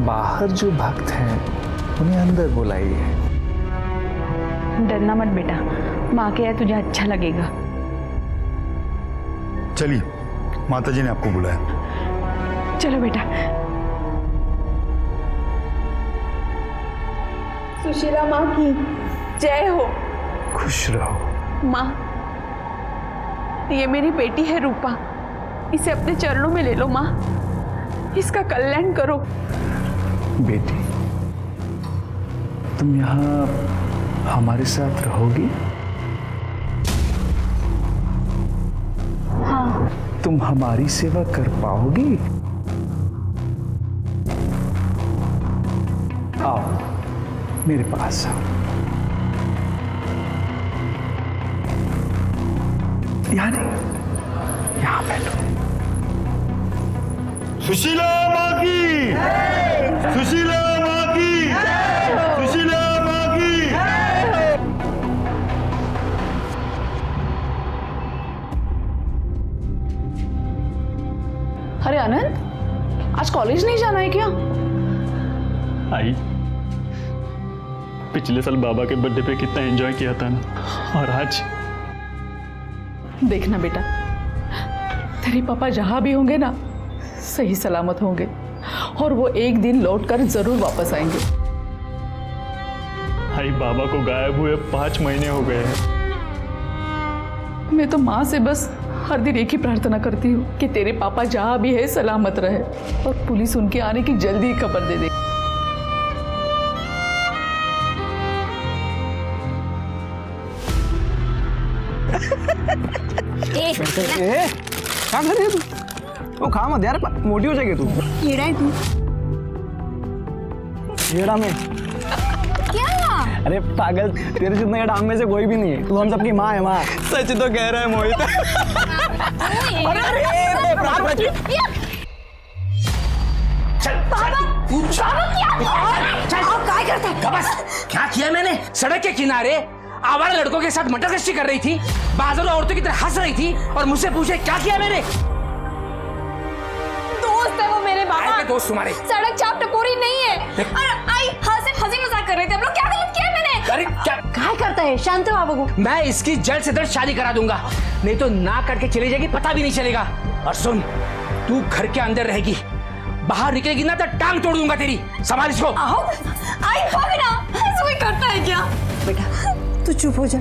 बाहर जो भक्त हैं उन्हें अंदर बुलाइए। डरना मत बेटा, माँ के यहाँ तुझे अच्छा लगेगा। चलिए, माताजी ने आपको बुलाया। चलो बेटा। सुशीला माँ की जय हो। खुश रहो। माँ, ये मेरी बेटी है रूपा, इसे अपने चरणों में ले लो माँ, इसका कल्याण करो। बेटी, तुम यहाँ हमारे साथ रहोगी? हाँ। तुम हमारी सेवा कर पाओगी? आओ मेरे पास आओ। यहाँ नहीं, यहाँ बैठो। सुशीला माँ की, सुशीला माँ की, सुशीला माँ की। अरे आनंद, आज कॉलेज नहीं जाना है क्या? आई, पिछले साल बाबा के बर्थडे पे कितना एंजॉय किया था ना, और आज देखना बेटा, तेरे पापा जहां भी होंगे ना, सही सलामत होंगे, और वो एक दिन लौटकर जरूर वापस आएंगे। आई, बाबा को गायब हुए 5 महीने हो गए हैं। मैं तो माँ से बस हर दिन एक ही प्रार्थना करती हूँ कि तेरे पापा जहां भी है सलामत रहे, और पुलिस उनके आने की जल्दी ही खबर दे दे। क्या कर रही है तू? वो खा मत यार, मोटी हो जाएगी तू। कीड़ा है तू। येड़ा में क्या? अरे पागल, तेरे जितना ये डांग में से कोई भी नहीं है। तू हम सबकी माँ है, माँ। सच तो कह रहा है मोहित। क्या किया मैंने? सड़क के किनारे आवारा लड़कों के साथ मटर गश्ती कर रही थी, बाजारों औरतों की तरह हंस रही थी, और मुझसे पूछे क्या किया मैंने? दोस्त है वो मेरे बाबा। दोस्त तुम्हारे? सड़क चाप टपोरी नहीं है। और आई हंसी मजाक कर रहे थे हम लोग। क्या गलत किया मैंने? अरे क्या करता है? शांत हो बाबू। मैं इसकी जल्द से जल्द शादी करा दूंगा, नहीं तो ना करके चली जाएगी, पता भी नहीं चलेगा। और सुन, तू घर के अंदर रहेगी, बाहर निकलेगी ना तो टांग तोड़ दूंगा तेरी। संभाल इसको। आओ, आई भाभी ना, ऐसा कोई करता है क्या? बेटा तू चुप हो जा,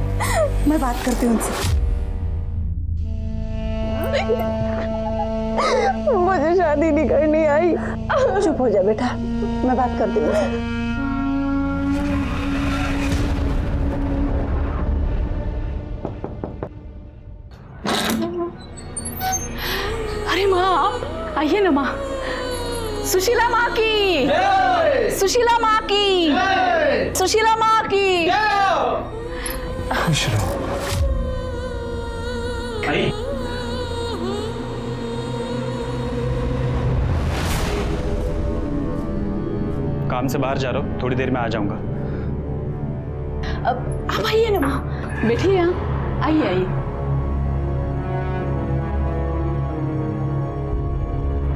मैं बात करती हूँ उनसे। मुझे शादी नहीं करनी आई। चुप हो जा बेटा, मैं बात करती हूँ उनसे। अरे माँ, आइए ना माँ। सुशीला माँ की, सुशीला माँ की, सुशीला माँ की। खुश रहो। काम से बाहर जा रहा हूँ, थोड़ी देर में आ जाऊंगा। अब आप आइए ना माँ, बैठिए यहाँ, आइए आइए।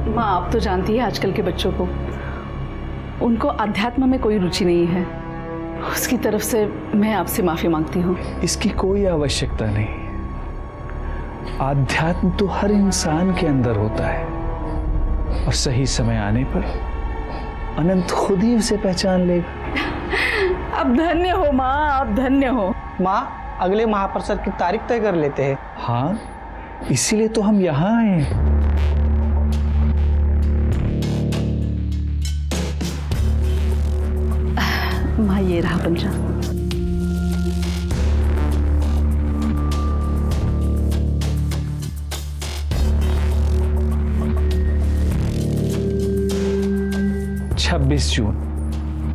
माँ, आप तो जानती है आजकल के बच्चों को, उनको अध्यात्म में कोई रुचि नहीं है। उसकी तरफ से मैं आपसे माफी मांगती हूँ। इसकी कोई आवश्यकता नहीं। आध्यात्म तो हर इंसान के अंदर होता है, और सही समय आने पर अनंत खुद ही उसे पहचान लेगा। अब धन्य हो माँ, आप धन्य हो। माँ, अगले महाप्रसाद की तारीख तय कर लेते हैं। हाँ, इसीलिए तो हम यहाँ आए हैं। माँ, ये रहा पंचा।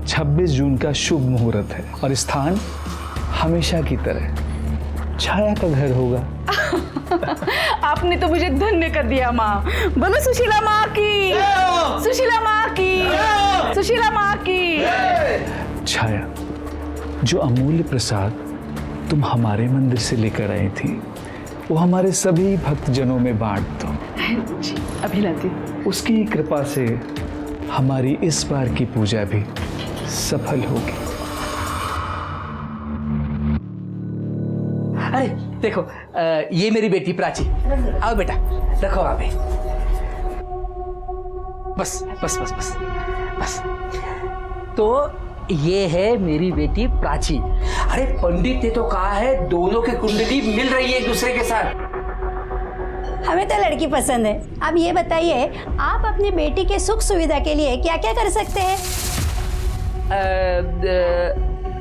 छब्बीस जून का शुभ मुहूर्त है, और स्थान हमेशा की तरह छाया का घर होगा। आपने तो मुझे धन्य कर दिया माँ। बोलो सुशीला माँ की, सुशीला माँ की, सुशीला माँ की। छाया, जो अमूल्य प्रसाद तुम हमारे मंदिर से लेकर आई थी, वो हमारे सभी भक्तजनों में बांट दो। अभी लाती। उसकी कृपा से हमारी इस बार की पूजा भी सफल होगी। अरे देखो, ये मेरी बेटी प्राची। आओ बेटा, रखो वहां पे। बस बस बस बस बस। तो ये है मेरी बेटी प्राची। अरे पंडित ने तो कहा है दोनों की कुंडली मिल रही है एक दूसरे के साथ। हमें तो लड़की पसंद है। अब ये बताइए, आप अपनी बेटी के सुख सुविधा के लिए क्या क्या कर सकते हैं?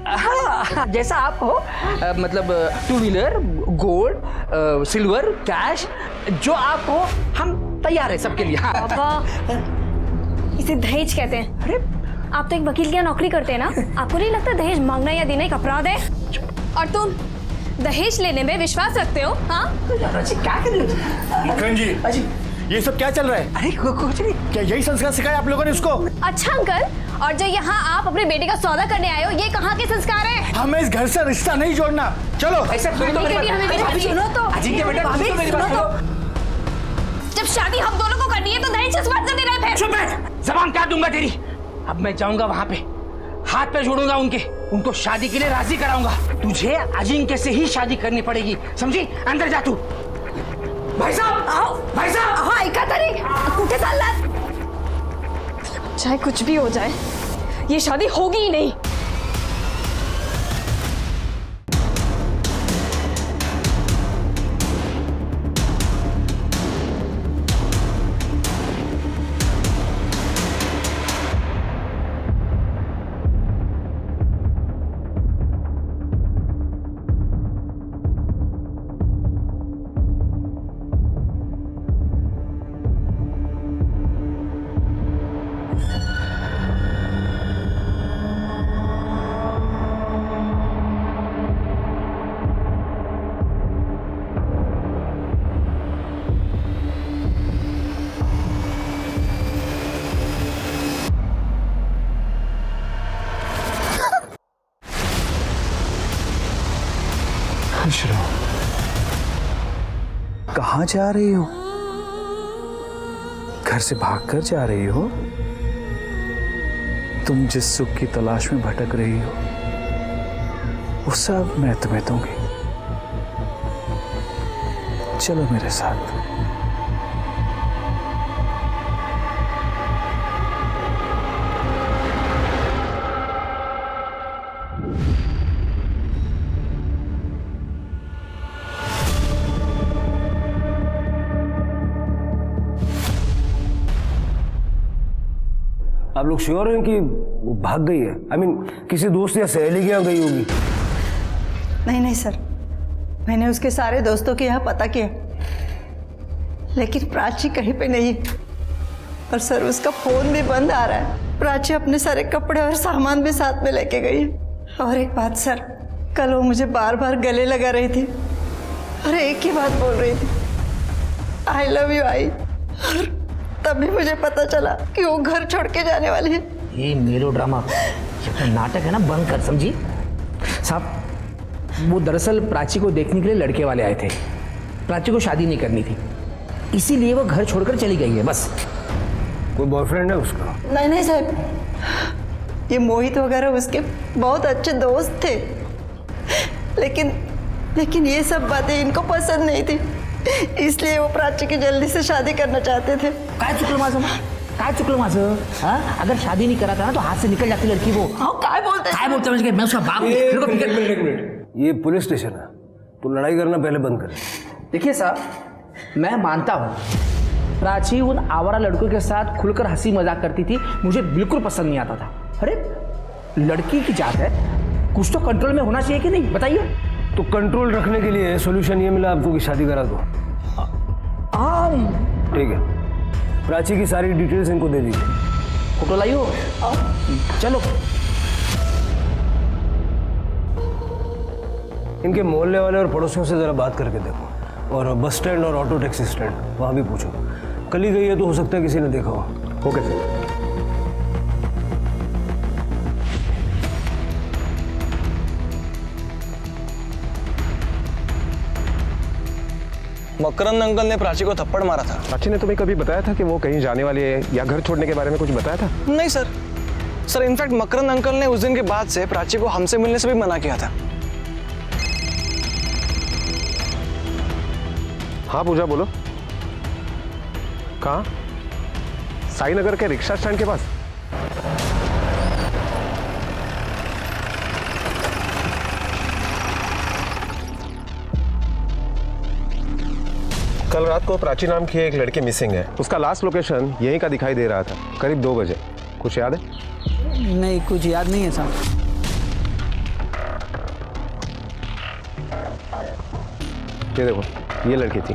हाँ, जैसा आप हो, मतलब 2 व्हीलर, गोल्ड, सिल्वर, कैश, जो आप हो हम तैयार है सबके लिए। हाँ। पापा, इसे दहेज कहते हैं। अरे आप तो एक वकील की यहाँ नौकरी करते हैं ना, आपको नहीं लगता दहेज मांगना या देना एक अपराध है? और तुम दहेज लेने में विश्वास रखते हो? हाँ, क्या कर रहे हो? मक्खन जी, अजी, ये सब क्या चल रहा है? अरे कुछ नहीं। क्या यही संस्कार सिखाया आप लोगों ने उसको? अच्छा अंकल, और जो यहाँ आप अपने बेटे का सौदा करने आए हो, ये कहाँ के संस्कार है? हमें इस घर से रिश्ता नहीं जोड़ना। चलो। ऐसा सुनो तो मेरी बात। सुनो तो। अजिंक्य बेटा, सुनो तो मेरी बात। जब शादी हम दोनों को करनी है तो दहेज किस बात से देना है फिर? चुप बैठ, जबान काट दूंगा तेरी। अब मैं जाऊंगा वहां पे, हाथ पे जोड़ूंगा उनको शादी के लिए राजी कराऊंगा। तुझे अजिंक्य से ही शादी करनी पड़ेगी, समझी? अंदर जा तू। भाई साहब आओ, भाई साहब। हाँ, ऐका तरी कुठे चाललात? चाहे कुछ भी हो जाए, ये शादी होगी ही नहीं। खुश रहो। कहाँ जा रही हो? घर से भागकर जा रही हो? तुम जिस सुख की तलाश में भटक रही हो, वो सब मैं तुम्हें दूंगी। चलो मेरे साथ। आप लोग श्योर हैं कि वो भाग गई है? I mean, किसी दोस्त या सहेली के यहाँ गई होगी? नहीं नहीं सर, मैंने उसके सारे दोस्तों के यहाँ पता किया, लेकिन प्राची कहीं पे नहीं। और सर, उसका फोन भी बंद आ रहा है। प्राची अपने सारे कपड़े और सामान भी साथ में लेके गई है। और एक बात सर, कल वो मुझे बार बार गले लगा रही थी और एक ही बात बोल रही थी, आई लव यू आई। और तभी मुझे पता चला कि वो घर छोड़ के जाने वाली है। ये मेलोड्रामा, ये नाटक है ना, बंद कर, समझी? साहब, वो दरअसल प्राची को देखने के लिए लड़के वाले आए थे। प्राची को शादी नहीं करनी थी, इसीलिए वो घर छोड़कर चली गई है, बस। कोई बॉयफ्रेंड है उसका? नहीं नहीं साहब, ये मोहित वगैरह उसके बहुत अच्छे दोस्त थे, लेकिन ये सब बातें इनको पसंद नहीं थी, इसलिए वो प्राची की जल्दी से शादी करना चाहते थे। काय चुकलं माझं? हाँ, अगर शादी नहीं कराता ना तो हाथ से निकल जाती लड़की वो। हाँ, काय बोलते हैं? मैं उसका बाप हूँ। मेरे को फिक्र- एक मिनट, ये पुलिस स्टेशन है, तो लड़ाई करना पहले बंद कर। देखिए साहब, मैं मानता हूँ प्राची उन आवारा लड़कों के साथ खुलकर हंसी मजाक करती थी, मुझे बिल्कुल पसंद नहीं आता था। अरे लड़की की जात है, कुछ तो कंट्रोल में होना चाहिए कि नहीं, बताइए? तो कंट्रोल रखने के लिए सोल्यूशन ये मिला आपको कि शादी करा दो। ठीक है, प्राची की सारी डिटेल्स इनको दे दीजिए। फोटो लाइयो, चलो। इनके मोहल्ले वाले और पड़ोसियों से ज़रा बात करके देखो, और बस स्टैंड और ऑटो टैक्सी स्टैंड वहाँ भी पूछो। कल ही गई है तो हो सकता है किसी ने देखा हो। Okay sir. मकरंद अंकल ने प्राची को थप्पड़ मारा था। प्राची ने तुम्हें कभी बताया था कि वो कहीं जाने वाली है या घर छोड़ने के बारे में कुछ बताया था? नहीं सर। सर इनफैक्ट मकरंद अंकल ने उस दिन के बाद से प्राची को हमसे मिलने से भी मना किया था। हाँ पूजा बोलो। कहाँ? साई नगर के रिक्शा स्टैंड के पास। कल रात को प्राची नाम की एक लड़की मिसिंग है। उसका लास्ट लोकेशन यहीं का दिखाई दे रहा था, करीब 2 बजे। कुछ याद है? नहीं, कुछ याद नहीं है साहब। ये देखो, ये लड़की थी।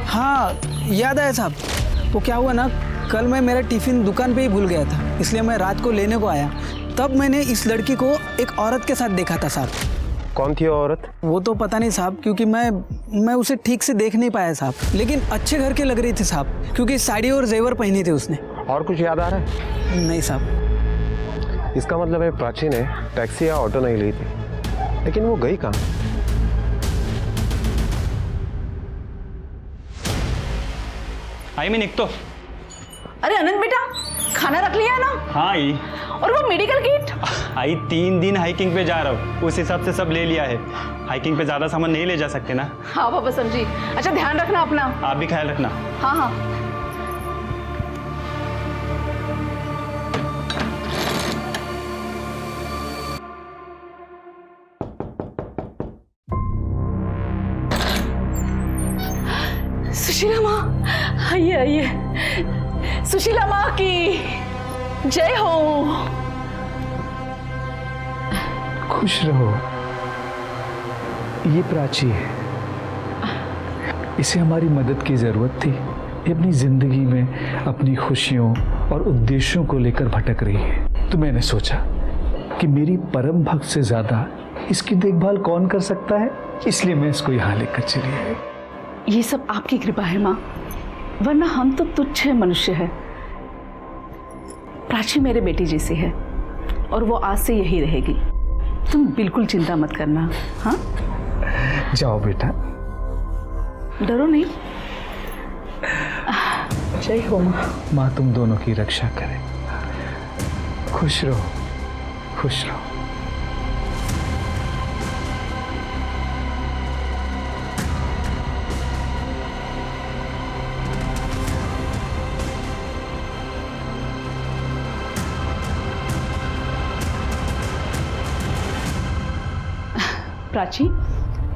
हाँ याद है साहब। वो क्या हुआ ना, कल मैं मेरा टिफिन दुकान पे ही भूल गया था, इसलिए मैं रात को लेने को आया। तब मैंने इस लड़की को एक औरत के साथ देखा था साहब। कौन थी वो औरत? वो तो पता नहीं साहब, क्योंकि मैं उसे ठीक से देख नहीं पाया साहब, लेकिन अच्छे घर की लग रही थी साहब, क्योंकि साड़ी और जेवर पहनी थी उसने। और कुछ याद आ रहा है? नहीं साहब। इसका मतलब है प्राची ने टैक्सी या ऑटो नहीं ली थी, लेकिन वो गई कहाँ? आई मैं निकतो। अरे अनंत बेटा, खाना रख लिया ना? हाँ आई। और वो मेडिकल किट? आई 3 दिन हाइकिंग पे जा रहा हूँ, उस हिसाब से सब ले लिया है। हाइकिंग पे ज्यादा सामान नहीं ले जा सकते ना। हाँ बाबा समझी। अच्छा ध्यान रखना अपना। आप भी ख्याल रखना। हाँ हाँ। सुशीला माँ, आइए आइए। सुशीला माँ की जय हो। खुश रहो। ये प्राची है, इसे हमारी मदद की जरूरत थी। ये अपनी जिंदगी में अपनी खुशियों और उद्देश्यों को लेकर भटक रही है, तो मैंने सोचा कि मेरी परम भक्त से ज्यादा इसकी देखभाल कौन कर सकता है, इसलिए मैं इसको यहाँ लेकर चली आई। ये सब आपकी कृपा है माँ, वरना हम तो तुच्छ मनुष्य है। प्राची मेरे बेटी जैसी है और वो आज से यही रहेगी। तुम बिल्कुल चिंता मत करना। हाँ जाओ बेटा, डरो नहीं। जय हो माँ। माँ तुम दोनों की रक्षा करे। खुश रहो, खुश रहो। प्राची,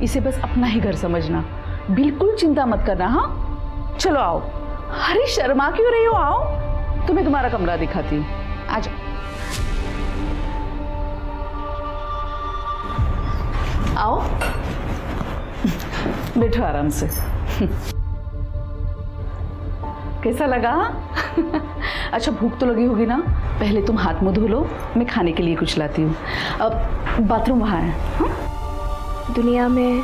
इसे बस अपना ही घर समझना, बिल्कुल चिंता मत करना। हाँ चलो आओ। अरे शर्मा क्यों रही हो, आओ, तुम्हें तुम्हारा कमरा दिखाती हूँ। आ जाओ। आओ बैठो आराम से। कैसा लगा? अच्छा भूख तो लगी होगी ना, पहले तुम हाथ मुंह धो लो, मैं खाने के लिए कुछ लाती हूँ। अब बाथरूम वहाँ है। हाँ? दुनिया में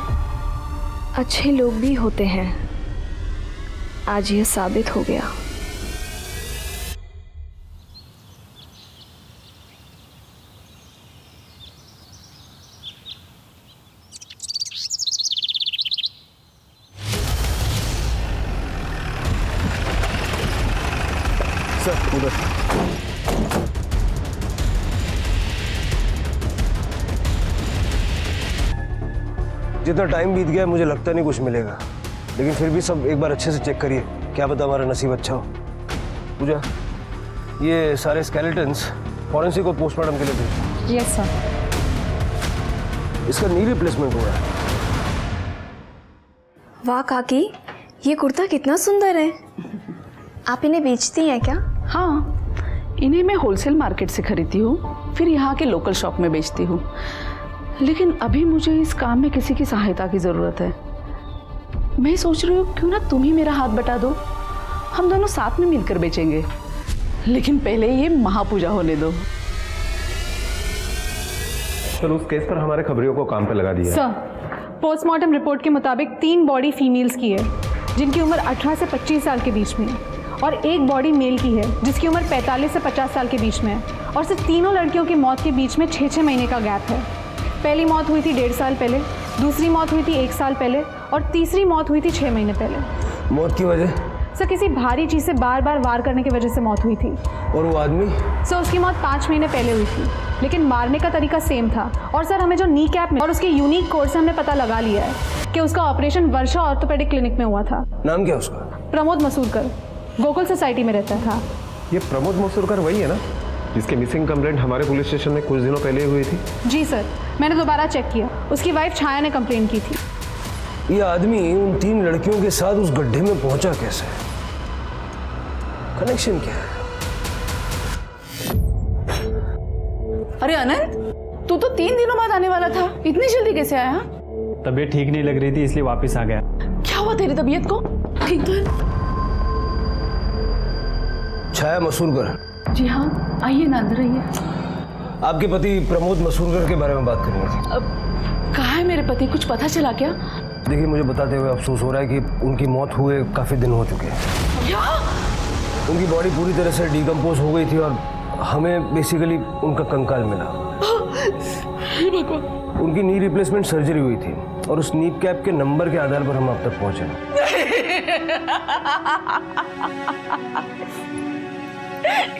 अच्छे लोग भी होते हैं, आज ये साबित हो गया। सर उधर। जितना टाइम बीत गया मुझे लगता नहीं कुछ मिलेगा, लेकिन फिर भी सब एक बार अच्छे से चेक करिए, क्या पता हमारा नसीब अच्छा हो। पूजा, ये सारे स्केलेटन्स फॉरेंसिक को पोस्टमार्टम के लिए भेज। Yes sir. इसका नी रिप्लेसमेंट हुआ है। वाह काकी, ये कुर्ता कितना सुंदर है। आप इन्हें बेचती हैं क्या? हाँ, इन्हें मैं होलसेल मार्केट से खरीदती हूँ, फिर यहाँ के लोकल शॉप में बेचती हूँ। लेकिन अभी मुझे इस काम में किसी की सहायता की ज़रूरत है। मैं सोच रही हूँ क्यों ना तुम ही मेरा हाथ बटा दो, हम दोनों साथ में मिलकर बेचेंगे। लेकिन पहले ये महापूजा होने दो। सर उस केस पर हमारे खबरियों को काम पे लगा दिया। सर, पोस्टमार्टम रिपोर्ट के मुताबिक 3 बॉडी फीमेल्स की है जिनकी उम्र 18 से 25 साल के बीच में है, और 1 बॉडी मेल की है जिसकी उम्र 45 से 50 साल के बीच में है, और सिर्फ तीनों लड़कियों की मौत के बीच में 6-6 महीने का गैप है। पहली मौत हुई थी 1.5 साल पहले, दूसरी मौत हुई थी 1 साल पहले और तीसरी मौत हुई थी 6 महीने पहले। मौत की वजह? सर किसी भारी चीज़ से बार बार वार करने की वजह से मौत हुई थी। और वो आदमी? सर उसकी मौत 5 महीने पहले हुई थी, लेकिन मारने का तरीका सेम था। और सर हमें जो नी कैप और उसके यूनिक कोड से हमने पता लगा लिया है कि उसका ऑपरेशन वर्षा ऑर्थोपेडिक क्लिनिक में हुआ था। नाम क्या उसका? प्रमोद मसूरकर, गोकुल सोसाइटी में रहता था। ये प्रमोद मसूरकर वही है ना जिसकी मिसिंग कंप्लेंट हमारे पुलिस स्टेशन में कुछ दिनों पहले हुई थी? जी सर, मैंने दोबारा चेक किया, उसकी वाइफ छाया ने कंप्लेंट की थी। ये आदमी उन 3 लड़कियों के साथ उस गड्ढे में पहुंचा कैसे? कनेक्शन क्या है? अरे अनंत, तू तो 3 दिनों बाद आने वाला था, इतनी जल्दी कैसे आया? तबीयत ठीक नहीं लग रही थी इसलिए वापस आ गया। क्या हुआ तेरी तबीयत को? ठीक तो है? छाया मसूरकर? जी हाँ, आइए ना, अंदर आइए। आपके पति प्रमोद मसूरकर के बारे में बात करनी थी। अब कहाँ है मेरे पति, कुछ पता चला क्या? देखिए, मुझे बताते हुए अफसोस हो रहा है कि उनकी मौत हुए काफ़ी दिन हो चुके हैं। क्या? उनकी बॉडी पूरी तरह से डिकम्पोज हो गई थी और हमें बेसिकली उनका कंकाल मिला। उनकी नी रिप्लेसमेंट सर्जरी हुई थी और उस नी कैप के नंबर के आधार पर हम अब तक पहुंचे।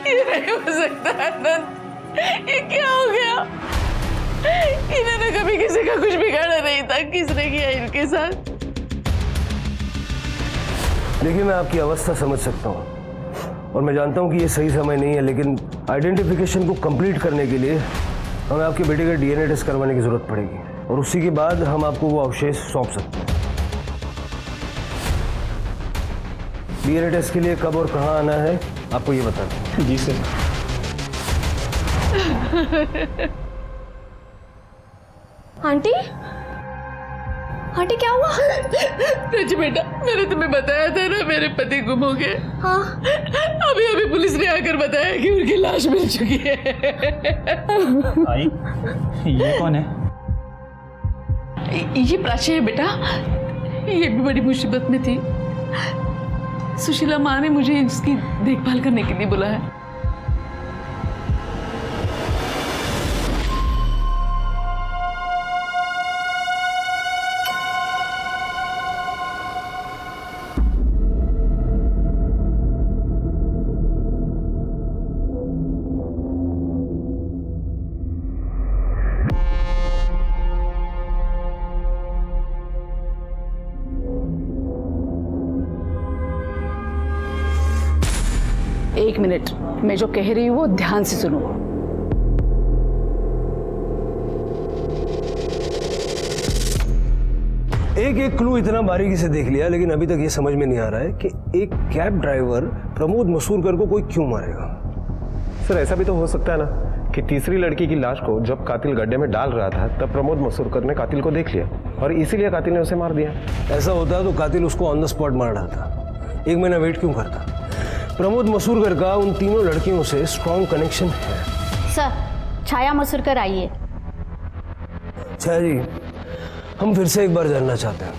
ये नहीं हो सकता अनंत, ये क्या हो गया? इन्होंने कभी किसी का कुछ बिगाड़ा नहीं था, किसने किया इनके साथ? देखिए, मैं आपकी अवस्था समझ सकता हूँ और मैं जानता हूँ कि ये सही समय नहीं है, लेकिन आइडेंटिफिकेशन को कंप्लीट करने के लिए हमें आपके बेटे का DNA टेस्ट करवाने की जरूरत पड़ेगी और उसी के बाद हम आपको वो अवशेष सौंप सकते हैं। DNA टेस्ट के लिए कब और कहाँ आना है आपको ये बता दें। जी सर। आंटी, आंटी क्या हुआ? रज बेटा, मैंने तुम्हें बताया था ना मेरे पति गुम हो गए। हाँ। अभी अभी पुलिस ने आकर बताया कि उनकी लाश मिल चुकी है। आई, ये कौन है? ये प्राची है बेटा, ये भी बड़ी मुसीबत में थी। सुशीला माँ ने मुझे इसकी देखभाल करने के लिए बुलाया। एक मिनट, मैं जो कह रही हूँ वो ध्यान से सुनो। एक क्लू इतना बारीकी से देख लिया, लेकिन अभी तक ये समझ में नहीं आ रहा है कि एक कैब ड्राइवर प्रमोद मसूरकर को कोई क्यों मारेगा। सर, ऐसा भी तो हो सकता है ना कि तीसरी लड़की की लाश को जब कातिल गड्ढे में डाल रहा था तब प्रमोद मसूरकर ने कातिल को देख लिया और इसीलिए कातिल ने उसे मार दिया। ऐसा होता तो कातिल उसको ऑन द स्पॉट मार डालता, 1 महीना वेट क्यों करता? प्रमोद मसूरकर का उन तीनों लड़कियों से स्ट्रॉन्ग कनेक्शन है। सर, छाया मसूरकर आई है। छाया जी, हम फिर से एक बार जानना चाहते हैं,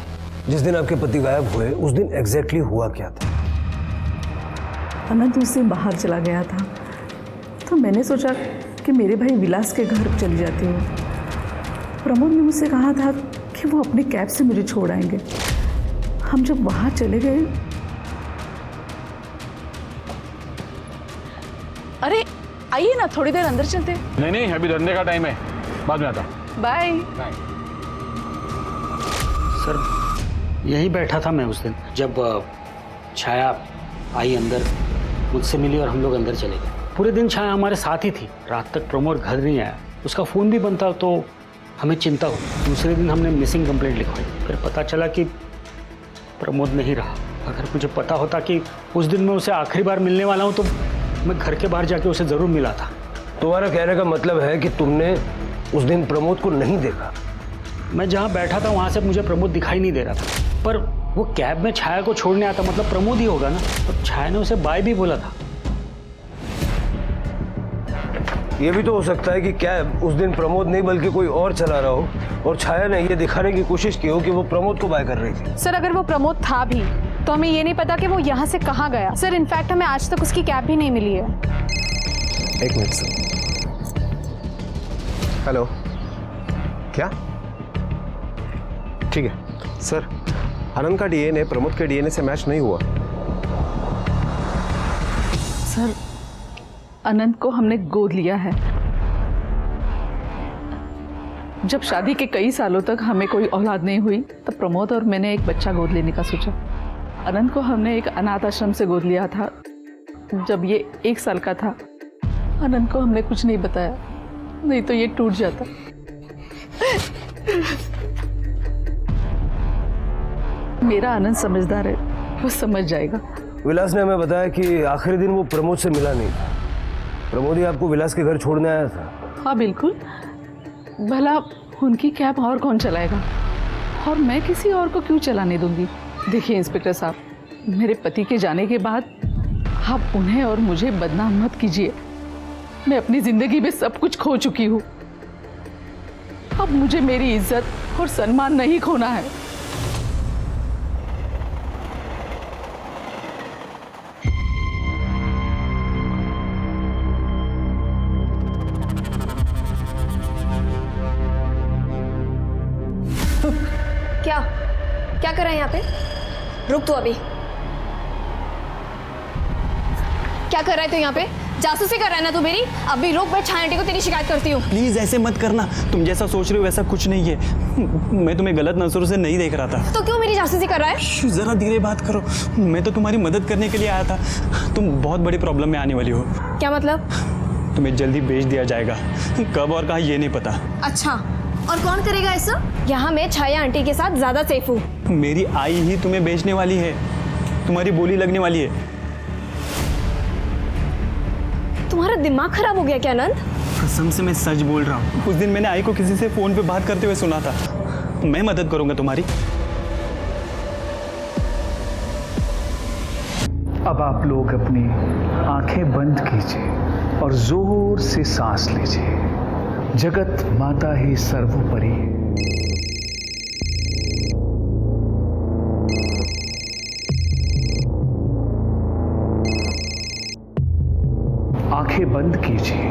जिस दिन आपके पति गायब हुए उस दिन एग्जैक्टली हुआ क्या था? अनंत उस दिन बाहर चला गया था, तो मैंने सोचा कि मेरे भाई विलास के घर चली जाती हूँ। प्रमोद ने मुझसे कहा था कि वो अपनी कैब से मुझे छोड़ आएंगे। हम जब वहाँ चले गए, अरे आइए ना, थोड़ी देर अंदर चलते। नहीं, अभी धंधे का टाइम है, बाद में आता। बाय। सर, यही बैठा था मैं उस दिन जब छाया आई अंदर, मुझसे मिली और हम लोग अंदर चले गए। पूरे दिन छाया हमारे साथ ही थी। रात तक प्रमोद घर नहीं आया, उसका फ़ोन भी बंद था, तो हमें चिंता हुई। दूसरे दिन हमने मिसिंग कंप्लेंट लिखवाई, फिर पता चला कि प्रमोद नहीं रहा। अगर मुझे पता होता कि उस दिन मैं उसे आखिरी बार मिलने वाला हूँ तो मैं घर के बाहर जाके उसे ज़रूर मिला था। तुम्हारा कहने का मतलब है कि तुमने उस दिन प्रमोद को नहीं देखा? मैं जहाँ बैठा था वहाँ से मुझे प्रमोद दिखाई नहीं दे रहा था, पर वो कैब में छाया को छोड़ने आता, मतलब प्रमोद ही होगा ना। और छाया ने उसे बाय भी बोला था। ये भी तो हो सकता है कि कैब उस दिन प्रमोद नहीं बल्कि कोई और चला रहा हो और छाया ने ये दिखाने की कोशिश की हो कि वो प्रमोद को बाय कर रही थी। सर, अगर वो प्रमोद था भी तो हमें ये नहीं पता कि वो यहाँ से कहाँ गया। सर, इनफैक्ट हमें आज तक उसकी कैब भी नहीं मिली है। 1 मिनट सर। हेलो, क्या ठीक है सर, आनंद का डीएनए प्रमोद के डीएनए से मैच नहीं हुआ। सर, अनंत को हमने गोद लिया है। जब शादी के कई सालों तक हमें कोई औलाद नहीं हुई तब प्रमोद और मैंने एक बच्चा गोद लेने का सोचा। अनंत को हमने एक अनाथ आश्रम से गोद लिया था। जब ये 1 साल का था, अनंत को हमने कुछ नहीं बताया, नहीं तो ये टूट जाता। मेरा आनंद समझदार है, वो समझ जाएगा। विलास ने हमें बताया कि आखिरी दिन वो प्रमोद से मिला नहीं। प्रमोद ही आपको विलास के घर छोड़ने आया था। हाँ बिल्कुल, भला उनकी कैब और कौन चलाएगा, और मैं किसी और को क्यों चलाने दूंगी। देखिए इंस्पेक्टर साहब, मेरे पति के जाने के बाद आप उन्हें और मुझे बदनाम मत कीजिए। मैं अपनी जिंदगी में सब कुछ खो चुकी हूँ। अब मुझे मेरी इज्जत और सम्मान नहीं खोना है। क्या क्या कर रहा है यहाँ पे? रुक तू अभी। क्या कर रहा है तू यहाँ पे? जासूसी कर रहा है ना तू मेरी? अभी रुक, मैं छाया आंटी को तेरी शिकायत करती हूँ। प्लीज ऐसे मत करना, तुम जैसा सोच रहे हो वैसा कुछ नहीं है। मैं तुम्हें गलत नजरों से नहीं देख रहा था। तो क्यों मेरी जासूसी कर रहा है? जरा धीरे बात करो, मैं तो तुम्हारी मदद करने के लिए आया था। तुम बहुत बड़ी प्रॉब्लम में आने वाली हो। क्या मतलब? तुम्हें जल्दी बेच दिया जाएगा, कब और कहाँ ये नहीं पता। अच्छा, और कौन करेगा ऐसा? यहाँ मैं छाया आंटी के साथ ज्यादा सेफ हूँ। मेरी आई ही तुम्हें बेचने वाली है, तुम्हारी बोली लगने वाली है। तुम्हारा दिमाग खराब हो गया क्या आनंद? कसम से मैं सच बोल रहा हूँ। उस दिन मैंने आई को किसी से फोन पे बात करते हुए सुना था। मैं मदद करूंगा तुम्हारी। अब आप लोग अपनी आंखें बंद कीजिए और जोर से सांस लीजिए। जगत माता ही सर्वोपरि है। आंखें बंद कीजिए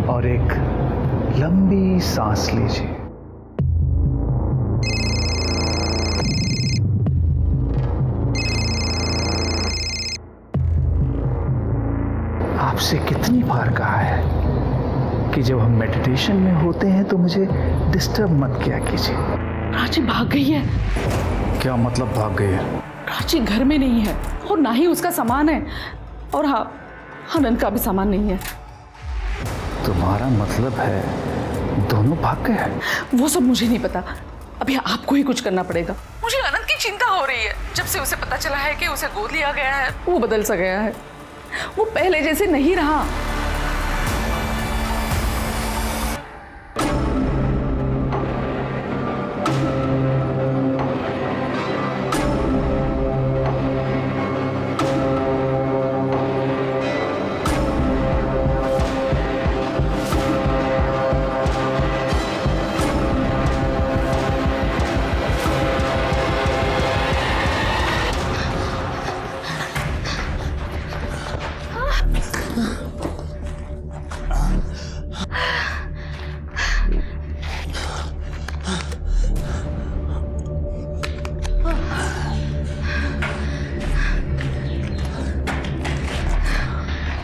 और एक लंबी सांस लीजिए। आपसे कितनी बार कहा है कि जब हम मेडिटेशन में होते हैं तो मुझे डिस्टर्ब मत किया कीजिए। प्राची भाग गई है। क्या मतलब भाग गई है? प्राची घर में नहीं है और ना ही उसका सामान है, और हाँ, आनंद का भी सामान नहीं है। तुम्हारा मतलब है दोनों भाग गए हैं? वो सब मुझे नहीं पता, अभी आपको ही कुछ करना पड़ेगा। मुझे आनंद की चिंता हो रही है। जब से उसे पता चला है कि उसे गोद लिया गया है, वो बदल सा गया है। वो पहले जैसे नहीं रहा।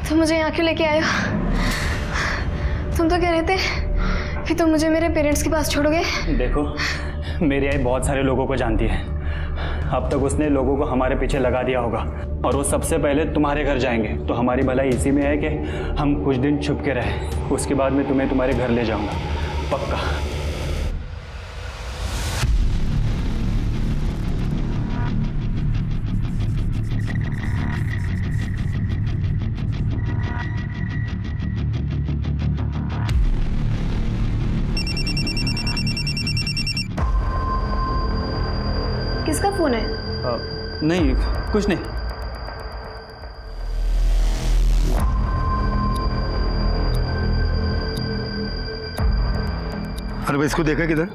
तुम मुझे यहाँ क्यों लेके आए हो? तुम तो कह रहे थे कि तुम मुझे मेरे पेरेंट्स के पास छोड़ोगे। देखो, मेरी आई बहुत सारे लोगों को जानती है। अब तक उसने लोगों को हमारे पीछे लगा दिया होगा, और वो सबसे पहले तुम्हारे घर जाएंगे। तो हमारी भलाई इसी में है कि हम कुछ दिन छुप के रहें। उसके बाद मैं तुम्हें तुम्हारे घर ले जाऊंगा, पक्का। किसका फोन है? नहीं, कुछ नहीं। अरे भाई, इसको देखा किधर?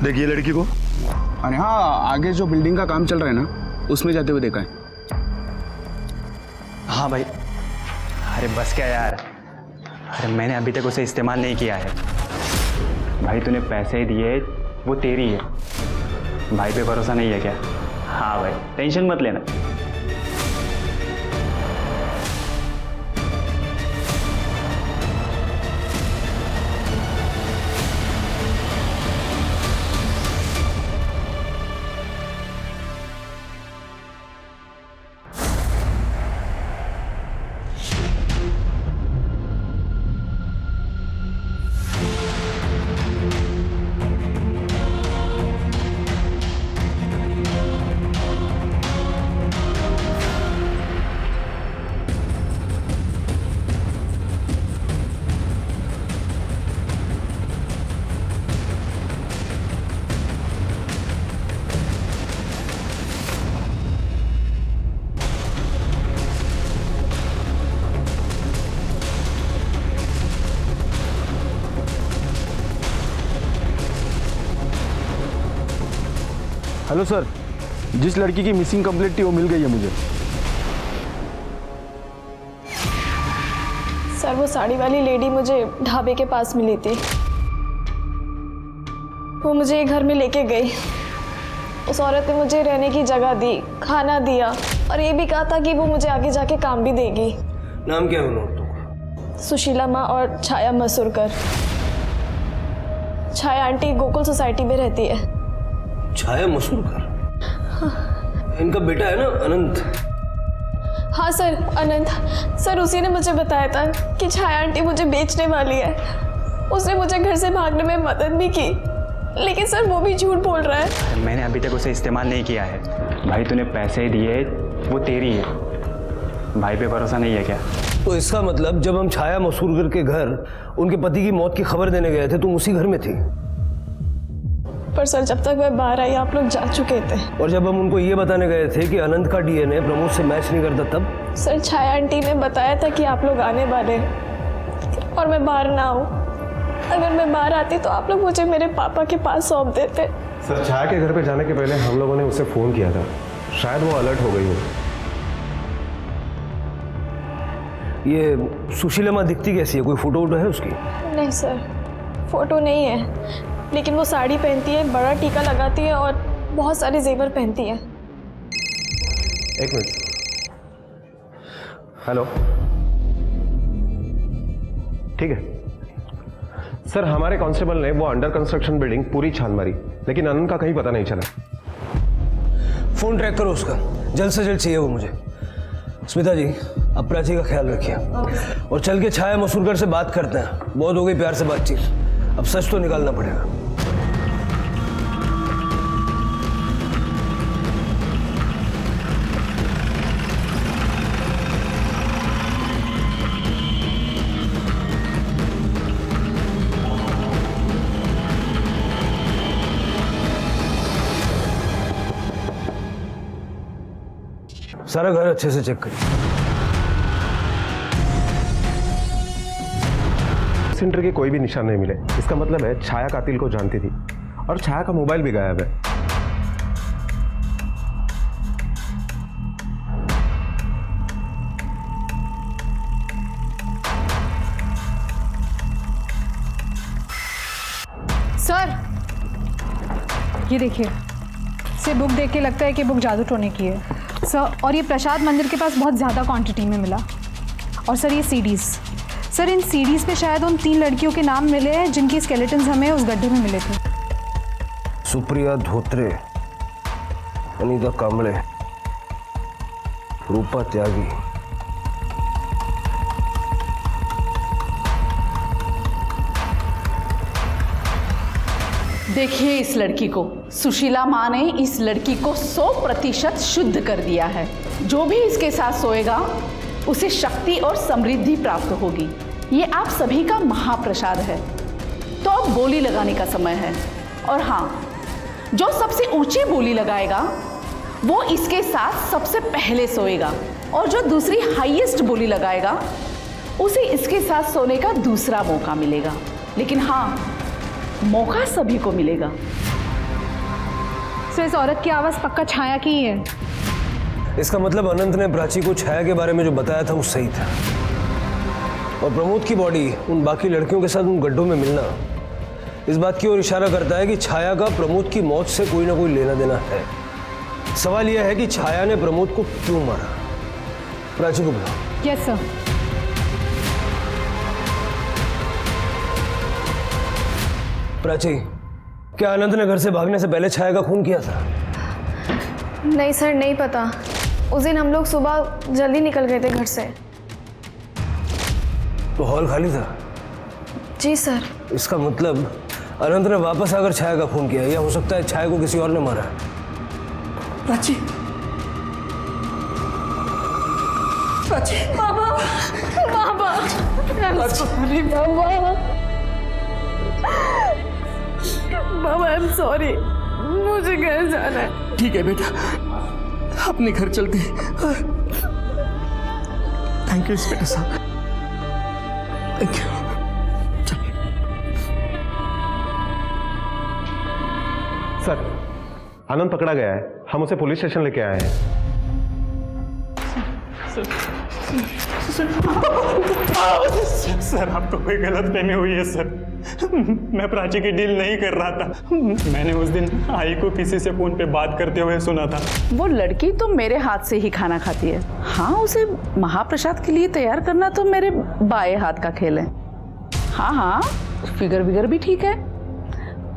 देखिए लड़की को। अरे हाँ, आगे जो बिल्डिंग का काम चल रहा है ना, उसमें जाते हुए देखा है। हाँ भाई। अरे बस क्या यार, अरे मैंने अभी तक उसे इस्तेमाल नहीं किया है। भाई तूने पैसे दिए, वो तेरी है। भाई पे भरोसा नहीं है क्या? हाँ भाई, टेंशन मत लेना। हेलो सर, जिस लड़की की मिसिंग कंप्लेंट थी वो मिल गई है मुझे। सर वो साड़ी वाली लेडी मुझे ढाबे के पास मिली थी। वो मुझे घर में लेके गई। उस औरत ने मुझे रहने की जगह दी, खाना दिया और ये भी कहा था कि वो मुझे आगे जाके काम भी देगी। नाम क्या है उन औरतों का? सुशीला माँ और छाया मसूरकर। छाया आंटी गोकुल सोसाइटी में रहती है। छाया मसूरकर? इनका बेटा है ना अनंत? हाँ सर, अनंत। सर उसी ने मुझे बताया था कि छाया आंटी मुझे बेचने वाली है। उसने मुझे घर से भागने में मदद भी की, लेकिन सर वो भी झूठ बोल रहा है। मैंने अभी तक उसे इस्तेमाल नहीं किया है भाई, तूने पैसे दिए, वो तेरी है। भाई पे भरोसा नहीं है क्या? तो इसका मतलब जब हम छाया मसूरकर के घर उनके पति की मौत की खबर देने गए थे तुम उसी घर में थी? पर सर जब तक मैं बाहर आई आप लोग जा चुके थे। और जब हम उनको ये बताने गए थे कि अनंत का डीएनए प्रमोद से मैच नहीं करता तब? सर छाया आंटी ने बताया था कि आप लोग आने वाले हैं और मैं बाहर ना आऊँ। अगर मैं बाहर आती तो आप लोग मुझे मेरे पापा के पास सौंप देते। सर छाया के घर पे जाने के पहले हम लोगों ने उसे फ़ोन किया था, शायद वो अलर्ट हो गई हो। ये सुशीला माँ दिखती कैसी है? कोई फोटो वोटो है उसकी? नहीं सर, फोटो नहीं है, लेकिन वो साड़ी पहनती है, बड़ा टीका लगाती है और बहुत सारे जेवर पहनती है। एक मिनट। हेलो, ठीक है सर, हमारे कांस्टेबल ने वो अंडर कंस्ट्रक्शन बिल्डिंग पूरी छान मारी, लेकिन अनंत का कहीं पता नहीं चला। फोन ट्रैक करो उसका, जल्द से जल्द चाहिए वो मुझे। स्मिता जी, आप प्राची का ख्याल रखिए और चल के छाया मसूरकर से बात करते हैं। बहुत हो गई प्यार से बातचीत, अब सच तो निकालना पड़ेगा। सारा घर अच्छे से चेक करिए। सेंटर के कोई भी निशान नहीं मिले। इसका मतलब है छाया कातिल को जानती थी और छाया का मोबाइल भी गायब है। सर ये देखिए, इसे बुक देख के लगता है कि बुक जादू टोने की है सर। और ये प्रसाद मंदिर के पास बहुत ज़्यादा क्वांटिटी में मिला। और सर ये सीडीज़, सर इन सीडीज़ पे शायद उन 3 लड़कियों के नाम मिले हैं जिनकी स्केलेटन्स हमें उस गड्ढे में मिले थे। सुप्रिया धोत्रे, अनीता कांबळे, रूपा त्यागी। देखिए इस लड़की को, सुशीला माँ ने इस लड़की को 100% शुद्ध कर दिया है। जो भी इसके साथ सोएगा उसे शक्ति और समृद्धि प्राप्त होगी। ये आप सभी का महाप्रसाद है। तो अब बोली लगाने का समय है। और हाँ, जो सबसे ऊंची बोली लगाएगा वो इसके साथ सबसे पहले सोएगा, और जो दूसरी हाईएस्ट बोली लगाएगा उसे इसके साथ सोने का दूसरा मौका मिलेगा। लेकिन हाँ, मौका सभी को मिलेगा। सर इस औरत की आवाज़ पक्का छाया की ही है। इसका मतलब अनंत ने प्राची को छाया के बारे में जो बताया था वो सही था, और प्रमोद की बॉडी उन बाकी लड़कियों के साथ उन गड्ढों में मिलना इस बात की ओर इशारा करता है कि छाया का प्रमोद की मौत से कोई ना कोई लेना देना है। सवाल यह है कि छाया ने प्रमोद को क्यों मारा। प्राची को बुलाओ। Yes sir. प्राची, क्या आनंद ने घर से भागने से पहले छाया का खून किया था? नहीं सर, नहीं पता। उस दिन हम लोग सुबह जल्दी निकल गए थे घर से। तो हॉल खाली था? जी सर। इसका मतलब अनंत ने वापस आकर छाया का खून किया, या हो सकता है छाया को किसी और ने मारा। प्राची, प्राची, बाबा, बाबा, बाबा, आई एम सॉरी, मुझे घर जाना है। ठीक है बेटा, अपने घर चलते हैं। थैंक यू इंस्पेक्टर साहब, थैंक यू। सर, आनंद पकड़ा गया है, हम उसे पुलिस स्टेशन लेके आए हैं। सर, आपको कोई गलतफहमी हुई है सर। मैं प्राची की डील नहीं कर रहा था। मैंने उस दिन आई को किसी से फोन पे बात करते हुए सुना था। वो लड़की तो मेरे हाथ से ही खाना खाती है। हाँ, उसे महाप्रसाद के लिए तैयार करना तो मेरे बाएं हाथ का खेल है। हाँ हाँ, फिगर विगर भी ठीक है,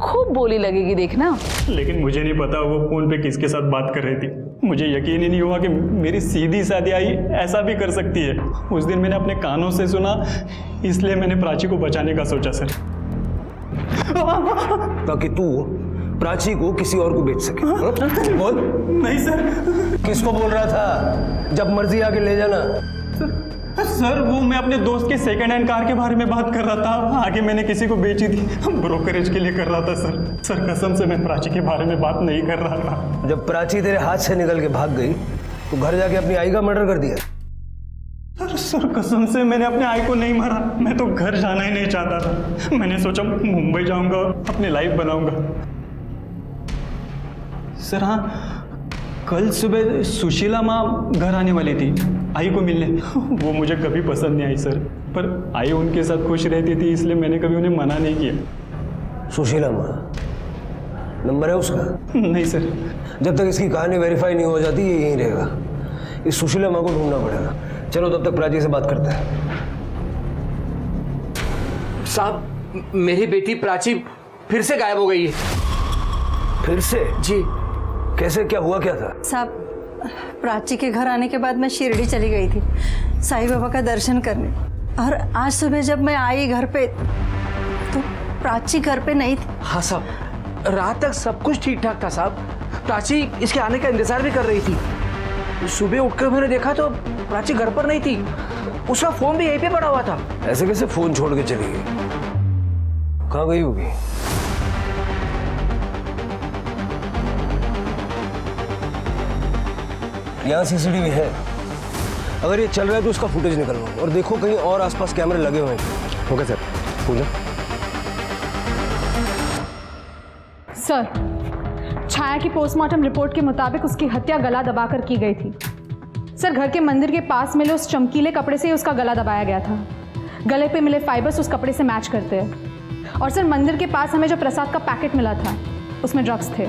खूब बोली लगेगी देखना। लेकिन मुझे नहीं पता वो फोन पे किसके साथ बात कर रही थी। मुझे यकीन ही नहीं हुआ कि मेरी सीधी सादी आई ऐसा भी कर सकती है। उस दिन मैंने अपने कानों से सुना, इसलिए मैंने प्राची को बचाने का सोचा सर। ताकि तू प्राची को किसी और को बेच सके। बोल। नहीं सर। किसको बोल रहा था? जब मर्जी आके ले जाना। सर, वो मैं अपने दोस्त के सेकंड हैंड कार के बारे में बात कर रहा था। आगे मैंने किसी को बेची थी, ब्रोकरेज के लिए कर रहा था सर। सर, कसम से मैं प्राची के बारे में बात नहीं कर रहा था। जब प्राची तेरे हाथ से निकल के भाग गई तो घर जाके अपनी आई का मर्डर कर दिया। सर, कसम से मैंने अपने आई को नहीं मारा। मैं तो घर जाना ही नहीं चाहता था। मैंने सोचा मुंबई जाऊंगा, अपनी लाइफ बनाऊंगा। सर हाँ, कल सुबह सुशीला माँ घर आने वाली थी आई को मिलने। वो मुझे कभी पसंद नहीं आई सर, पर आई उनके साथ खुश रहती थी, इसलिए मैंने कभी उन्हें मना नहीं किया। सुशीला माँ, नंबर है उसका? नहीं सर। जब तक इसकी कहानी वेरीफाई नहीं हो जाती ये यहीं रहेगा। इस सुशीला माँ को ढूंढना पड़ेगा। चलो तब तक प्राची से बात करते हैं। साहब, मेरी बेटी प्राची फिर से गायब हो गई है। फिर से? जी। कैसे, क्या हुआ, क्या था? साहब, प्राची के घर आने के बाद मैं शिरडी चली गई थी साईं बाबा का दर्शन करने, और आज सुबह जब मैं आई घर पे तो प्राची घर पे नहीं थी। हाँ साहब, रात तक सब कुछ ठीक ठाक था साहब। प्राची इसके आने का इंतजार भी कर रही थी। सुबह उठकर मैंने देखा तो प्राची घर पर नहीं थी। उसका फोन भी यहीं पे पड़ा हुआ था। ऐसे कैसे फोन छोड़ के चली गई? कहाँ गई होगी? यहाँ सीसीटीवी है, अगर ये चल रहा है तो उसका फुटेज निकलवाओ और देखो कहीं और आसपास कैमरे लगे हुए हैं। Okay sir. Puja. Sir, Chhaya की पोस्टमार्टम रिपोर्ट के मुताबिक उसकी हत्या गला दबाकर की गई थी। सर, घर के मंदिर के पास मिले उस चमकीले कपड़े से उसका गला दबाया गया था। गले पे मिले फाइबर्स उस कपड़े से मैच करते हैं। और सर, मंदिर के पास हमें जो प्रसाद का पैकेट मिला था उसमें ड्रग्स थे।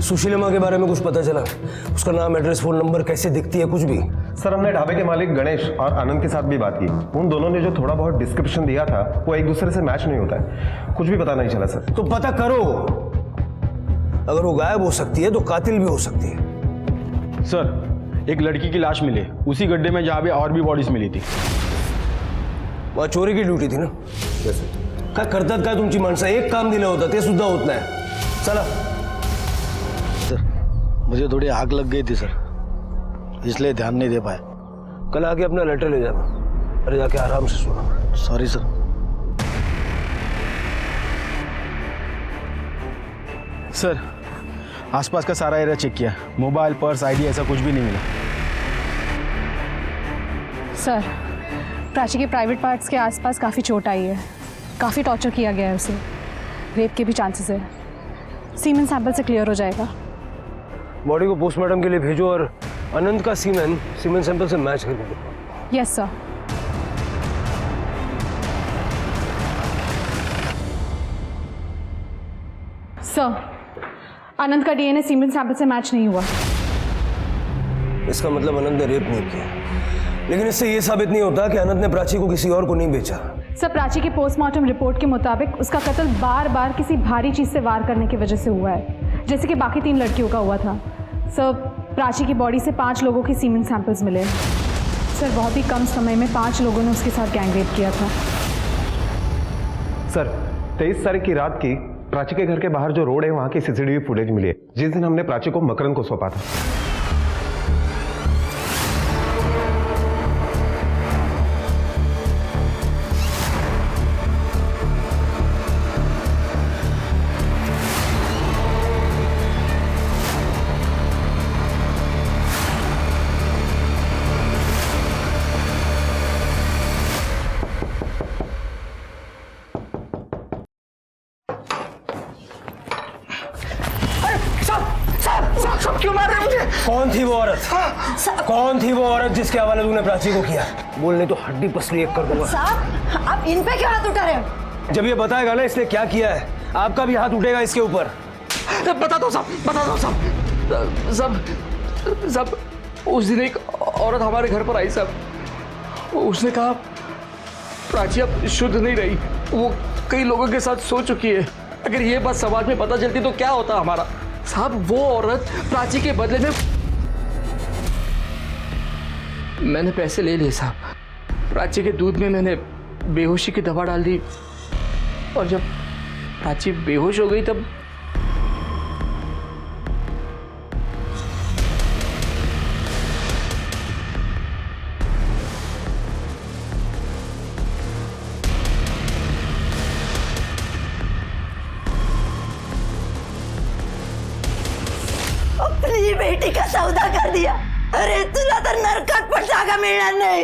सुशीला माँ के बारे में कुछ पता चला? उसका नाम, एड्रेस, फोन नंबर, कैसे दिखती है, कुछ भी? सर, हमने ढाबे के मालिक गणेश और आनंद के साथ भी बात की। उन दोनों ने जो थोड़ा बहुत डिस्क्रिप्शन दिया था वो एक दूसरे से मैच नहीं होता है। कुछ भी पता नहीं चला सर। तो पता करो। अगर वो गायब हो सकती है तो कातिल भी हो सकती है। सर, एक लड़की की लाश मिली उसी गड्ढे में जहाँ पे और भी बॉडीज मिली थी। वहाँ चोरी की ड्यूटी थी ना? काय करतात काय तुमची माणसं? एक काम दिलं होतं ते सुद्धा होत नाही। चला। सर, मुझे थोड़ी आग लग गई थी सर, इसलिए ध्यान नहीं दे पाया। कल आके अपना लेटर ले जाना, अरे जाके आराम से सोना। Sorry sir. सर, आसपास का सारा एरिया चेक किया, मोबाइल, पर्स, आईडी ऐसा कुछ भी नहीं मिला। सर, प्राची के प्राइवेट पार्ट्स के आसपास काफ़ी चोट आई है, काफ़ी टॉर्चर किया गया है उसे, रेप के भी चांसेस है। सीमेन सैंपल से क्लियर हो जाएगा। बॉडी को पोस्टमार्टम के लिए भेजो और अनंत का सीमेन सैंपल से मैच करके दो। Yes sir. सर, अनंत का डीएनए सीमेंट सैंपल से मैच नहीं हुआ। इसका मतलब अनंत ने रेप नहीं किया, लेकिन इससे ये साबित नहीं होता कि अनंत ने प्राची को किसी और को नहीं बेचा। सर, प्राची की पोस्टमार्टम रिपोर्ट के मुताबिक उसका कत्ल बार बार किसी भारी चीज से वार करने की वजह से हुआ है, जैसे कि बाकी 3 लड़कियों का हुआ था। सर, प्राची की बॉडी से 5 लोगों के सीमेंट सैंपल्स मिले। सर, बहुत ही कम समय में 5 लोगों ने उसके साथ गैंगरेप किया था। सर, 23 तारीख की रात की प्राची के घर के बाहर जो रोड है वहां की सीसीटीवी फुटेज मिली है, जिस दिन हमने प्राची को मकरंद को सौंपा था। क्यों मार रहे मुझे? कौन थी वो औरत? कौन थी वो औरत जिसके हवाले तूने प्राची को किया? बोलने तो हड्डी पसली एक कर दूंगा। साहब, आप इन पे क्यों हाथ उठा रहे हो? जब ये बताएगा ना इसने क्या किया है, आपका भी हाथ उठेगा इसके ऊपर। बता दो साहब, बता दो साहब। साहब, उस दिन एक औरत हमारे घर पर आई साहब। उसने कहा प्राची अब शुद्ध नहीं रही, वो कई लोगों के साथ सो चुकी है। अगर ये बात समाज में पता चलती तो क्या होता हमारा? साहब, वो औरत प्राची के बदले में मैंने पैसे ले लिए साहब। प्राची के दूध में मैंने बेहोशी की दवा डाल दी और जब प्राची बेहोश हो गई तब अपनी बेटी का सौदा कर दिया। अरे तुला तर नरकात पण जागा मिळणार नाही।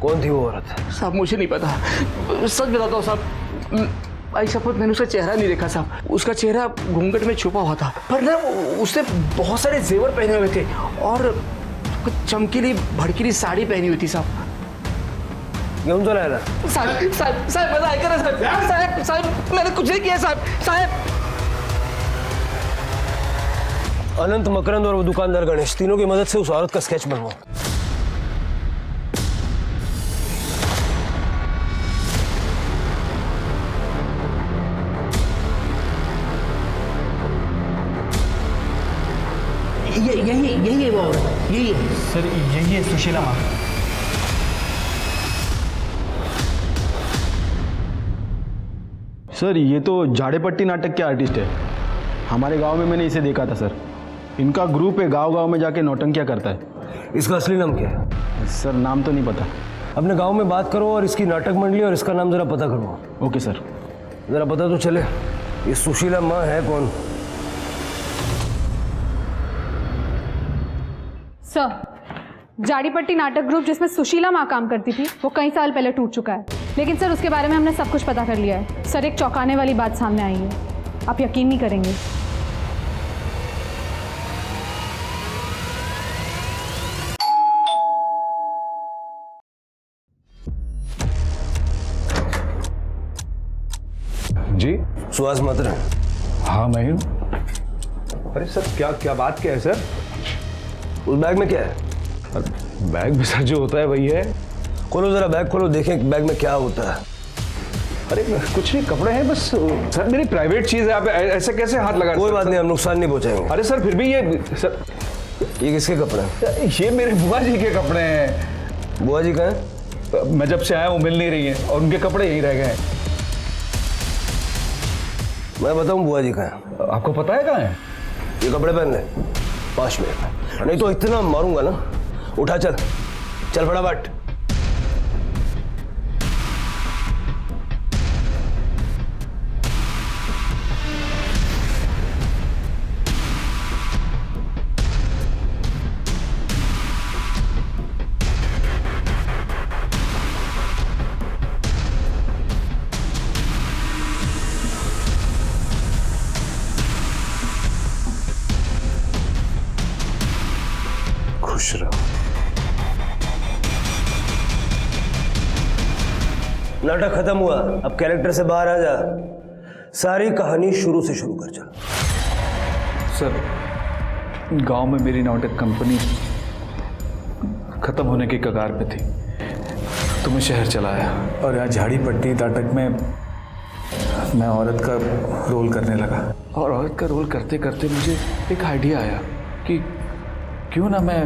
कौन थी वो औरत? साहब, मुझे नहीं पता, सच बताता हूँ साहब। आई शपथ, मैंने उसका चेहरा नहीं देखा साहब। उसका चेहरा घूंघट में छुपा हुआ था, पर ना उसने बहुत सारे जेवर पहने हुए थे और चमकीली भड़कीली साड़ी पहनी हुई थी साहब। घेऊन तो राहिला साहब साहब साहब मजा ऐका ना साहब। साहब साहब मैंने कुछ नहीं किया साहब। साहब, अनंत, मकरंद और वो दुकानदार गणेश, तीनों की मदद से उस औरत का स्केच बनवाओ। यही है वो औरत, यही है सर, यही है सुशीला माँ। सर, ये तो झाड़ेपट्टी नाटक के आर्टिस्ट है। हमारे गांव में मैंने इसे देखा था सर। इनका ग्रुप है, गांव-गांव में जाके नौटंकियां करता है। इसका असली नाम क्या है? सर, नाम तो नहीं पता। अपने गांव में बात करो और इसकी नाटक मंडली और इसका नाम जरा पता करो। Okay sir. जरा पता तो चले ये सुशीला माँ है कौन। सर, जाड़ीपट्टी नाटक ग्रुप जिसमें सुशीला माँ काम करती थी वो कई साल पहले टूट चुका है, लेकिन सर उसके बारे में हमने सब कुछ पता कर लिया है। सर, एक चौंकाने वाली बात सामने आई है, आप यकीन नहीं करेंगे। जी, सुहास मात्रा। हाँ, मैं हूँ। अरे सर, क्या बात क्या है सर? उस बैग में क्या है? बैग में सर जो होता है वही है। खोलो जरा बैग, खोलो, देखें बैग में क्या होता है। अरे कुछ नहीं, कपड़े हैं बस। सर, मेरी प्राइवेट चीज है, आप ऐसे कैसे हाथ लगा? कोई बात नहीं, हम नुकसान नहीं पहुंचाएंगे। अरे सर, फिर भी ये सर, ये किसके कपड़े हैं? ये मेरे बुआ जी के कपड़े हैं। बुआ जी कहाँ हैं? मैं जब से आया वो मिल नहीं रही हैं और उनके कपड़े यहीं रह गए हैं। मैं बताऊं बुआ जी कहाँ हैं? आपको पता है कहाँ है? ये कपड़े पहन ले 5 मिनट, नहीं तो इतना मारूंगा ना। उठा, चल चल फटाफट। खुश रहो। नाटक खत्म हुआ, अब कैरेक्टर से बाहर आ जा। सारी कहानी शुरू से शुरू कर चल। सर, गांव में मेरी नाटक कंपनी खत्म होने के कगार पे थी, तो मैं शहर चला आया और यहाँ झाड़ी पट्टी नाटक में मैं औरत का रोल करने लगा। और औरत का रोल करते करते मुझे एक आइडिया आया कि क्यों ना मैं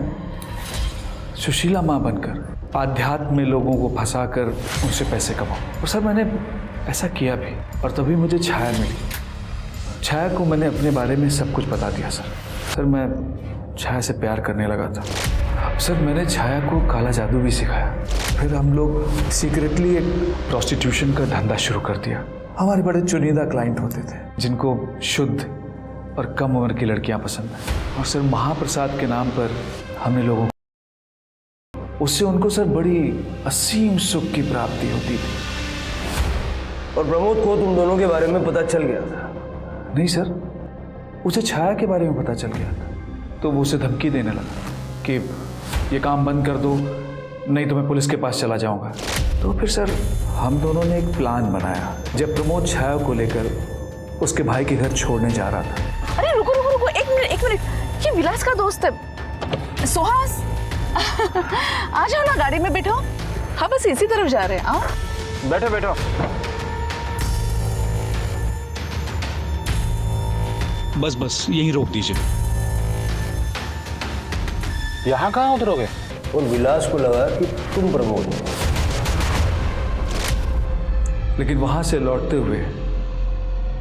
सुशीला माँ बनकर आध्यात्म में लोगों को फंसाकर उनसे पैसे कमाऊं। और सर, मैंने ऐसा किया भी, और तभी मुझे छाया मिली। छाया को मैंने अपने बारे में सब कुछ बता दिया सर, मैं छाया से प्यार करने लगा था। सर, मैंने छाया को काला जादू भी सिखाया। फिर हम लोग सीक्रेटली एक प्रोस्टिट्यूशन का धंधा शुरू कर दिया। हमारे बड़े चुनिंदा क्लाइंट होते थे जिनको शुद्ध और कम उम्र की लड़कियां पसंद हैं। और सर, महाप्रसाद के नाम पर हमने लोगों उससे उनको सर बड़ी असीम सुख की प्राप्ति होती थी। और प्रमोद को तुम दोनों के बारे में पता चल गया था? नहीं सर, उसे छाया के बारे में पता चल गया था, तो वो उसे धमकी देने लगा कि ये काम बंद कर दो, नहीं तो मैं पुलिस के पास चला जाऊंगा। तो फिर सर, हम दोनों ने एक प्लान बनाया। जब प्रमोद छाया को लेकर उसके भाई के घर छोड़ने जा रहा था। अरे रुको रुको रुको, एक मिनट, ये विलास का दोस्त है सुहास। आ जाओ ना, गाड़ी में बैठो। हाँ, बस इसी तरफ जा रहे हैं। आओ, बैठो बैठो। बस यहीं रोक दीजिए। यहाँ कहाँ उतरोगे? और विलास को लगा कि तुम प्रमोद हो। लेकिन वहां से लौटते हुए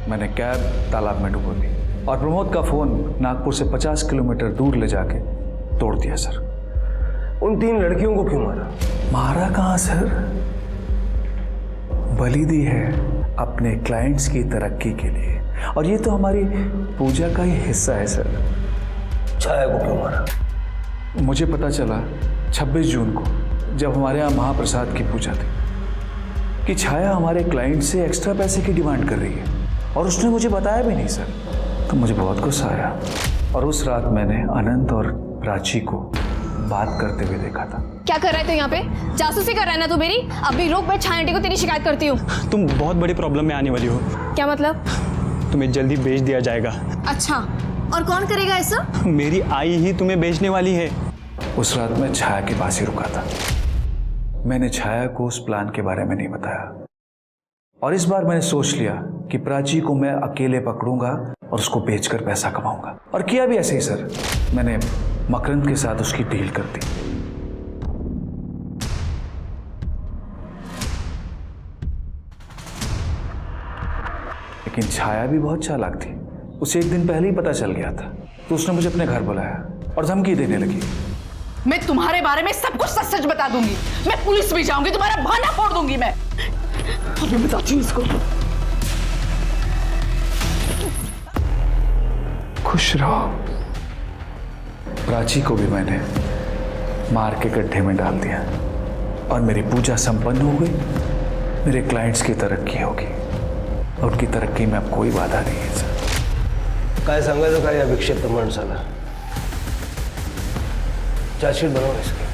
मैंने कैब तालाब में डुबो दी और प्रमोद का फोन नागपुर से 50 किलोमीटर दूर ले जाके तोड़ दिया सर। उन 3 लड़कियों को क्यों मारा? मारा कहाँ सर, बलि दी है अपने क्लाइंट्स की तरक्की के लिए, और ये तो हमारी पूजा का ही हिस्सा है सर। छाया को क्यों मारा? मुझे पता चला 26 जून को, जब हमारे यहाँ महाप्रसाद की पूजा थी, कि छाया हमारे क्लाइंट से एक्स्ट्रा पैसे की डिमांड कर रही है, और उसने मुझे बताया भी नहीं सर। तो मुझे बहुत गुस्सा आया, और उस रात मैंने अनंत और प्राची को बात करते हुए देखा था। क्या कर रहे थे यहाँ पे? जासूसी कर रहा है ना तू मेरी? अभी रुक, मैं छाया आंटी को तेरी शिकायत करती हूँ। तुम बहुत बड़ी प्रॉब्लम में आने वाली हो। क्या मतलब? तुम्हें जल्दी बेच दिया जाएगा। अच्छा, और कौन करेगा ऐसा? मेरी आई ही तुम्हें बेचने वाली है। उस रात मैं छाया के पास ही रुका था। मैंने छाया को उस प्लान के बारे में नहीं बताया, और इस बार मैंने सोच लिया कि प्राची को मैं अकेले पकड़ूंगा और उसको बेचकर पैसा कमाऊंगा। और किया भी ऐसे ही सर। मैंने मकरंद के साथ उसकी डील कर दी। लेकिन छाया भी बहुत चालाक थी। उसे एक दिन पहले ही पता चल गया था, तो उसने मुझे अपने घर बुलाया और धमकी देने लगी। मैं तुम्हारे बारे में सब कुछ सच सच बता दूंगी। मैं पुलिस भी जाऊंगी, तुम्हारा बहाना फोड़ दूंगी मैं। और मैं बताती हूँ इसको। खुश रहो। प्राची को भी मैंने मार के गड्ढे में डाल दिया, और मेरी पूजा संपन्न हो गई। मेरे क्लाइंट्स की तरक्की होगी, और उनकी तरक्की में अब कोई बाधा नहीं है सर। काय सांगायचं काय या विक्षिप्त माणसाला? चार्जशीट बनवा इसकी।